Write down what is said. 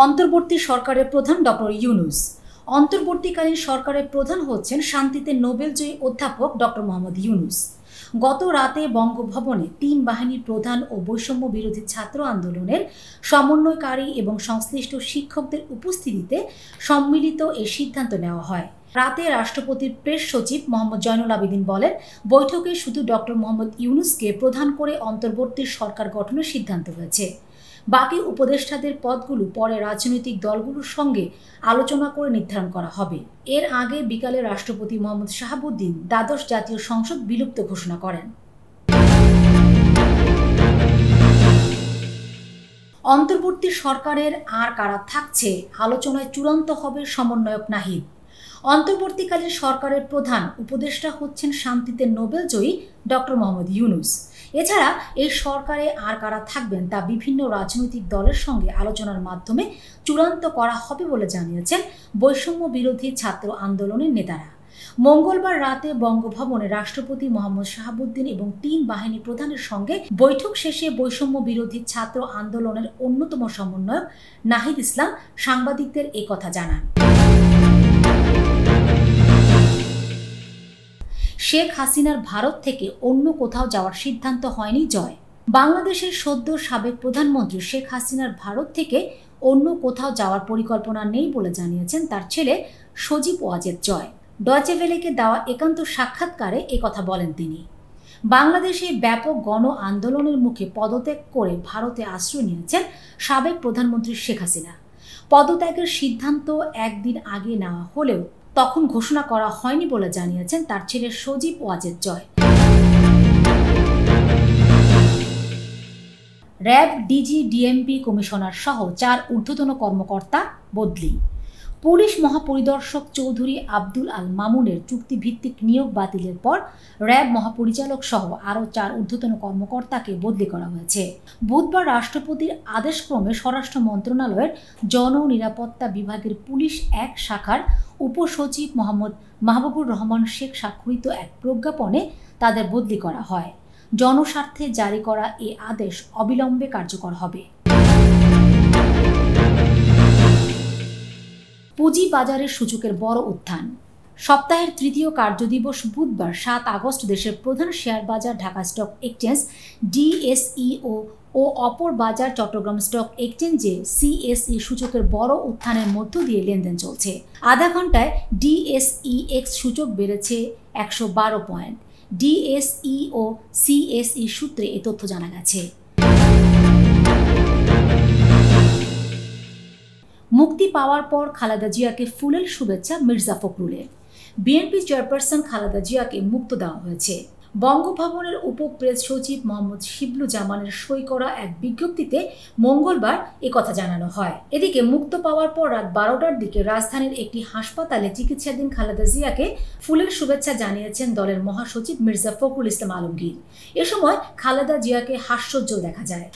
অন্তর্বর্তী সরকারের প্রধান ডক্টর ইউনূস। অন্তর্বর্তীকালীন সরকারের প্রধান হচ্ছেন শান্তিতে নোবেলজয়ী অধ্যাপক ডক্টর মোহাম্মদ ইউনূস। গত রাতে বঙ্গভবনে তিন বাহিনীর প্রধান ও বৈষম্য বিরোধী ছাত্র আন্দোলনের সমন্বয়কারী এবং সংশ্লিষ্ট শিক্ষকদের উপস্থিতিতে সম্মিলিত এই সিদ্ধান্ত নেওয়া হয়। রাতে রাষ্ট্রপতির প্রেস সচিব মোহাম্মদ জয়নুল আবেদিন বলেন, বৈঠকে শুধু ডক্টর মোহাম্মদ ইউনূসকে প্রধান করে অন্তর্বর্তী সরকার গঠনের সিদ্ধান্ত হয়েছে। বাকি উপদেষ্টাদের পদগুলো পরে রাজনৈতিক দলগুলোর সঙ্গে আলোচনা করে নির্ধারণ করা হবে। এর আগে বিকালে রাষ্ট্রপতি মোহাম্মদ শাহাবুদ্দিন দ্বাদশ জাতীয় সংসদ বিলুপ্ত ঘোষণা করেন। অন্তর্বর্তী সরকারের আর কারা থাকছে, আলোচনায় চূড়ান্ত হবে সমন্বয়ক নাহিদ। অন্তর্বর্তীকালীন সরকারের প্রধান উপদেষ্টা হচ্ছেন শান্তিতে নোবেলজয়ী ডক্টর মোহাম্মদ ইউনূস। এছাড়া এই সরকারে আর কারা থাকবেন তা বিভিন্ন রাজনৈতিক দলের সঙ্গে আলোচনার মাধ্যমে চূড়ান্ত করা হবে বলে জানিয়েছেন বৈষম্য বিরোধী ছাত্র আন্দোলনের নেতারা। মঙ্গলবার রাতে বঙ্গভবনে রাষ্ট্রপতি মোহাম্মদ শাহাবুদ্দিন এবং তিন বাহিনী প্রধানের সঙ্গে বৈঠক শেষে বৈষম্য বিরোধী ছাত্র আন্দোলনের অন্যতম সমন্বয়ক নাহিদ ইসলাম সাংবাদিকদের একথা জানান। শেখ হাসিনার ভারত থেকে অন্য কোথাও যাওয়ার সিদ্ধান্ত হয়নি জয়। বাংলাদেশের সদ্য সাবেক প্রধানমন্ত্রী শেখ হাসিনার ভারত থেকে অন্য কোথাও যাওয়ার পরিকল্পনা নেই বলে জানিয়েছেন তার ছেলে সজীব ওয়াজেদ জয়। ডয়চে ভেলেকে দেওয়া একান্ত সাক্ষাৎকারে একথা বলেন তিনি। বাংলাদেশে ব্যাপক গণ আন্দোলনের মুখে পদত্যাগ করে ভারতে আশ্রয় নিয়েছেন সাবেক প্রধানমন্ত্রী শেখ হাসিনা। পদত্যাগের সিদ্ধান্ত একদিন আগে নেওয়া হলেও তখন ঘোষণা করা হয়নি বলে জানিয়েছেন তার ছেলে Sajeeb Wazed Joy. RAB DG DMP commissioner সহ 4 ঊর্ধ্বতন কর্মকর্তা বদলি। পুলিশ মহাপরিদর্শক চৌধুরী আব্দুল আল মামুনের চুক্তিভিত্তিক নিয়োগ বাতিলের পর র্যাব মহাপরিচালক সহ আরও 4 ঊর্ধ্বতন কর্মকর্তাকে বদলি করা হয়েছে। বুধবার রাষ্ট্রপতির আদেশক্রমে স্বরাষ্ট্র মন্ত্রণালয়ের জননিরাপত্তা বিভাগের পুলিশ 1 শাখার উপসচিব মোহাম্মদ মাহবুবুর রহমান শেখ স্বাক্ষরিত এক প্রজ্ঞাপনে তাদের বদলি করা হয়। জনস্বার্থে জারি করা এ আদেশ অবিলম্বে কার্যকর হবে। পুঁজিবাজারের সূচকের বড় উত্থান। সপ্তাহের তৃতীয় কার্যদিবস বুধবার 7 আগস্ট দেশের প্রধান শেয়ার বাজার ঢাকা স্টক এক্সচেঞ্জ ডিএসইও ও অপর বাজার চট্টগ্রাম স্টক এক্সচেঞ্জে সিএসই সূচকের বড় উত্থানের মধ্য দিয়ে লেনদেন চলছে। আধা ঘন্টায় ডিএসইএক্স সূচক বেড়েছে 112 পয়েন্ট। ডিএসই ও সিএসই সূত্রে এ তথ্য জানা গেছে। মুক্তি পাওয়ার পর খালেদা জিয়াকে ফুলেল শুভেচ্ছা মির্জা ফখরুলের। বিএনপি চেয়ারপারসন খালেদা জিয়াকে মুক্ত দেওয়া হয়েছে। বঙ্গভবনের উপপ্রেস সচিব মোহাম্মদ শিবলুজ্জামানের সই করা এক বিজ্ঞপ্তিতে মঙ্গলবার একথা জানানো হয়। এদিকে মুক্ত পাওয়ার পর রাত 12টার দিকে রাজধানীর একটি হাসপাতালে চিকিৎসাধীন খালেদা জিয়াকে ফুলের শুভেচ্ছা জানিয়েছেন দলের মহাসচিব মির্জা ফখরুল ইসলাম আলমগীর। এ সময় খালেদা জিয়াকে হাস্যোজ্জ্বল দেখা যায়।